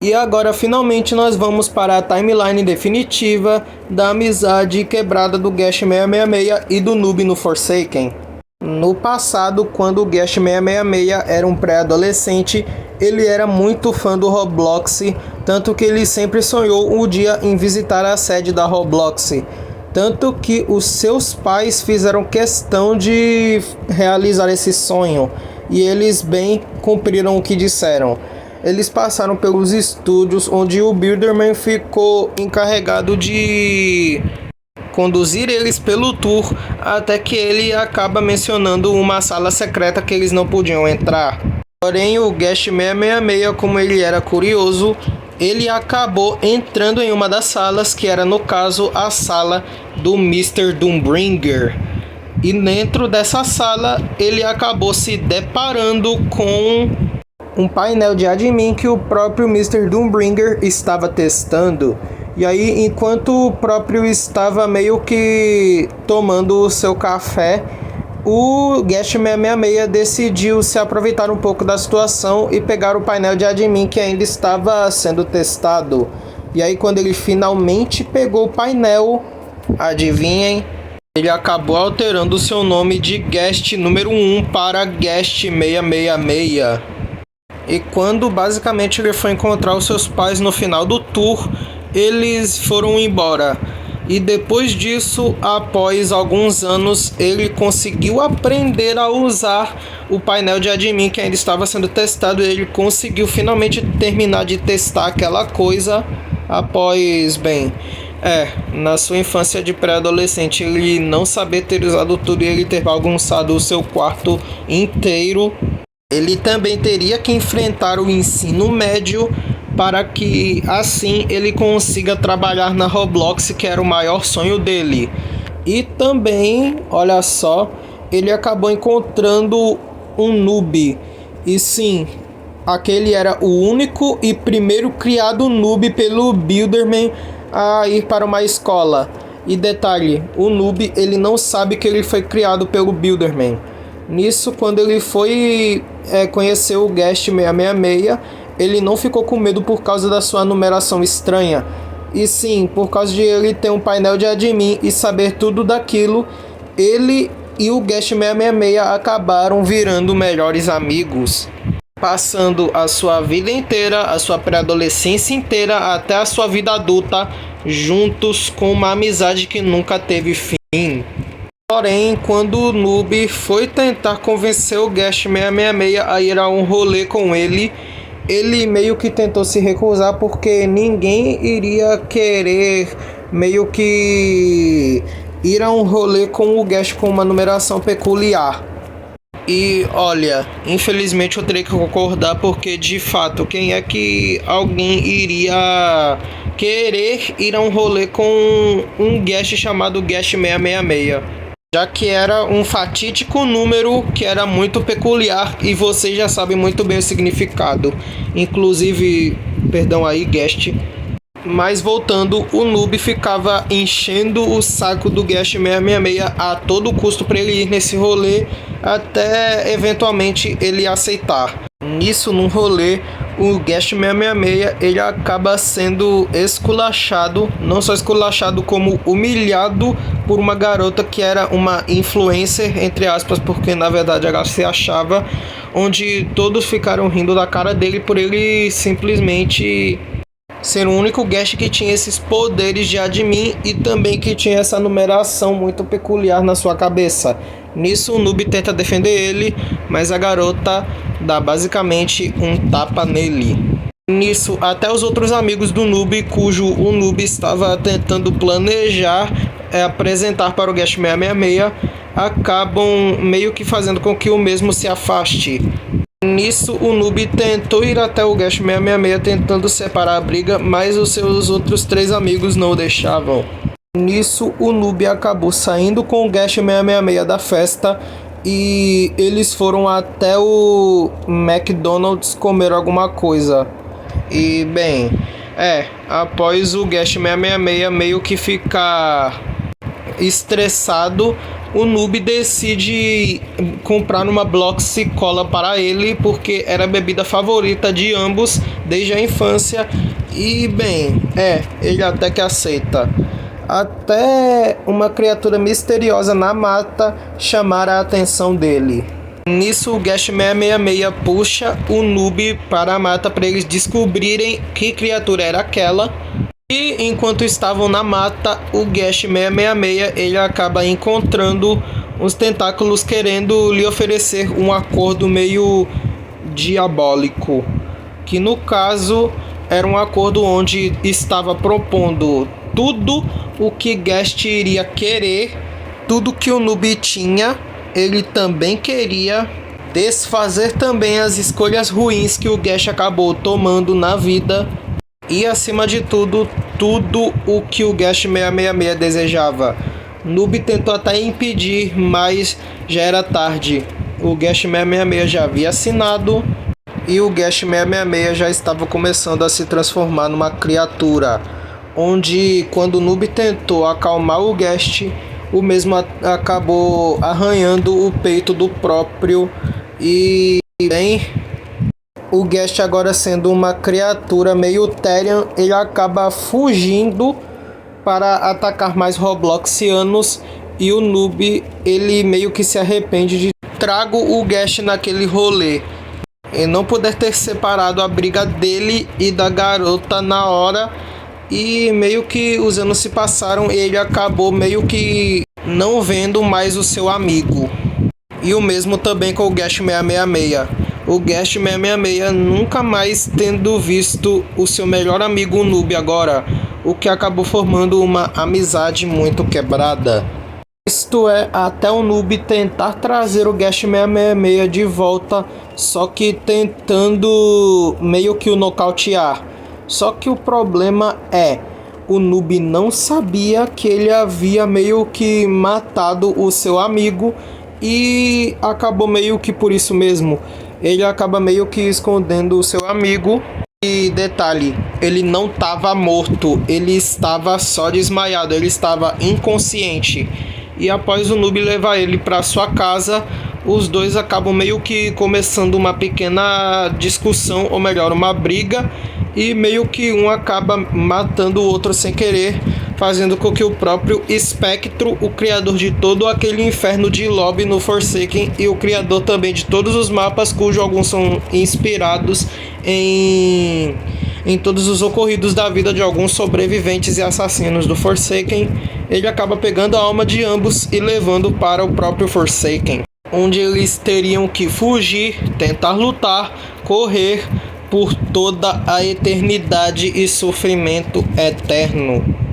E agora finalmente nós vamos para a timeline definitiva da amizade quebrada do Guest 666 e do Noob no Forsaken. No passado, quando o Guest 666 era um pré-adolescente, ele era muito fã do Roblox, tanto que ele sempre sonhou um dia em visitar a sede da Roblox. Tanto que os seus pais fizeram questão de realizar esse sonho, e eles bem cumpriram o que disseram. Eles passaram pelos estúdios onde o Builderman ficou encarregado de conduzir eles pelo tour, até que ele acaba mencionando uma sala secreta que eles não podiam entrar. Porém, o Guest 666, como ele era curioso, ele acabou entrando em uma das salas, que era no caso a sala do Mr. Doombringer. E dentro dessa sala ele acabou se deparando com um painel de admin que o próprio Mr. Doombringer estava testando. E aí, enquanto o próprio estava meio que tomando o seu café, o Guest 666 decidiu se aproveitar um pouco da situação e pegar o painel de admin que ainda estava sendo testado. E aí, quando ele finalmente pegou o painel, adivinhem, ele acabou alterando o seu nome de Guest número 1 para Guest 666. E quando basicamente ele foi encontrar os seus pais no final do tour, eles foram embora. E depois disso, após alguns anos, ele conseguiu aprender a usar o painel de admin que ainda estava sendo testado. Ele conseguiu finalmente terminar de testar aquela coisa após, na sua infância de pré-adolescente, ele não saber ter usado tudo e ele ter bagunçado o seu quarto inteiro. Ele também teria que enfrentar o ensino médio para que assim ele consiga trabalhar na Roblox, que era o maior sonho dele. E também, olha só, ele acabou encontrando um noob. E sim, aquele era o único e primeiro criado noob pelo Builderman a ir para uma escola. E detalhe, o noob ele não sabe que ele foi criado pelo Builderman. Nisso, quando ele foi conhecer o Guest 666, ele não ficou com medo por causa da sua numeração estranha. E sim, por causa de ele ter um painel de admin e saber tudo daquilo, ele e o Guest 666 acabaram virando melhores amigos, passando a sua vida inteira, a sua pré-adolescência inteira, até a sua vida adulta, juntos com uma amizade que nunca teve fim. Porém, quando o noob foi tentar convencer o Guest 666 a ir a um rolê com ele, ele meio que tentou se recusar porque ninguém iria querer meio que ir a um rolê com o Guest com uma numeração peculiar. E olha, infelizmente eu teria que concordar, porque de fato, quem é que alguém iria querer ir a um rolê com um Guest chamado Guest 666? Já que era um fatídico número que era muito peculiar e vocês já sabem muito bem o significado. Inclusive, perdão aí, Guest. Mas voltando, o noob ficava enchendo o saco do Guest 666 a todo custo para ele ir nesse rolê, até eventualmente ele aceitar. Nisso, num rolê, o Guest 666 ele acaba sendo esculachado, não só esculachado como humilhado por uma garota que era uma influencer, entre aspas, porque na verdade ela se achava, onde todos ficaram rindo da cara dele por ele simplesmente ser o único Guest que tinha esses poderes de admin e também que tinha essa numeração muito peculiar na sua cabeça. Nisso o noob tenta defender ele, mas a garota dá basicamente um tapa nele. Nisso, até os outros amigos do noob, cujo o noob estava tentando planejar apresentar para o Guest 666, acabam meio que fazendo com que o mesmo se afaste. Nisso, o noob tentou ir até o Guest 666 tentando separar a briga, mas os seus outros 3 amigos não o deixavam. Nisso, o noob acabou saindo com o Guest 666 da festa e eles foram até o McDonald's comer alguma coisa. E após o Guest 666 meio que ficar estressado, o Noob decide comprar uma Bloxy Cola para ele, porque era a bebida favorita de ambos desde a infância. E bem, ele até que aceita. Até uma criatura misteriosa na mata chamar a atenção dele. Nisso, o Guest 666 puxa o Noob para a mata para eles descobrirem que criatura era aquela. E enquanto estavam na mata, o Guest 666 ele acaba encontrando uns tentáculos querendo lhe oferecer um acordo meio diabólico. Que no caso era um acordo onde estava propondo tudo o que Guest iria querer, tudo que o Noob tinha. Ele também queria desfazer também as escolhas ruins que o Guest acabou tomando na vida. E acima de tudo, tudo o que o Guest 666 desejava. Noob tentou até impedir, mas já era tarde. O Guest 666 já havia assinado e o Guest 666 já estava começando a se transformar numa criatura. Onde, quando o Noob tentou acalmar o Guest, o mesmo acabou arranhando o peito do próprio. E bem, o Guest agora sendo uma criatura meio Therian, ele acaba fugindo para atacar mais Robloxianos. E o Noob, ele meio que se arrepende de trago o Guest naquele rolê. E não poder ter separado a briga dele e da garota na hora. E meio que os anos se passaram e ele acabou meio que não vendo mais o seu amigo. E o mesmo também com o Guest 666. O Guest 666 nunca mais tendo visto o seu melhor amigo, o Noob, agora. O que acabou formando uma amizade muito quebrada. Isto é, até o Noob tentar trazer o Guest 666 de volta, só que tentando meio que o nocautear. Só que o problema é, o Noob não sabia que ele havia meio que matado o seu amigo e acabou meio que por isso mesmo. Ele acaba meio que escondendo o seu amigo. E detalhe, ele não estava morto, ele estava só desmaiado, ele estava inconsciente. E após o Noob levar ele para sua casa, os dois acabam meio que começando uma pequena discussão, ou melhor, uma briga. E meio que um acaba matando o outro sem querer, fazendo com que o próprio Spectro, o criador de todo aquele inferno de lobby no Forsaken, e o criador também de todos os mapas, cujos alguns são inspirados em todos os ocorridos da vida de alguns sobreviventes e assassinos do Forsaken, ele acaba pegando a alma de ambos e levando para o próprio Forsaken, onde eles teriam que fugir, tentar lutar, correr por toda a eternidade e sofrimento eterno.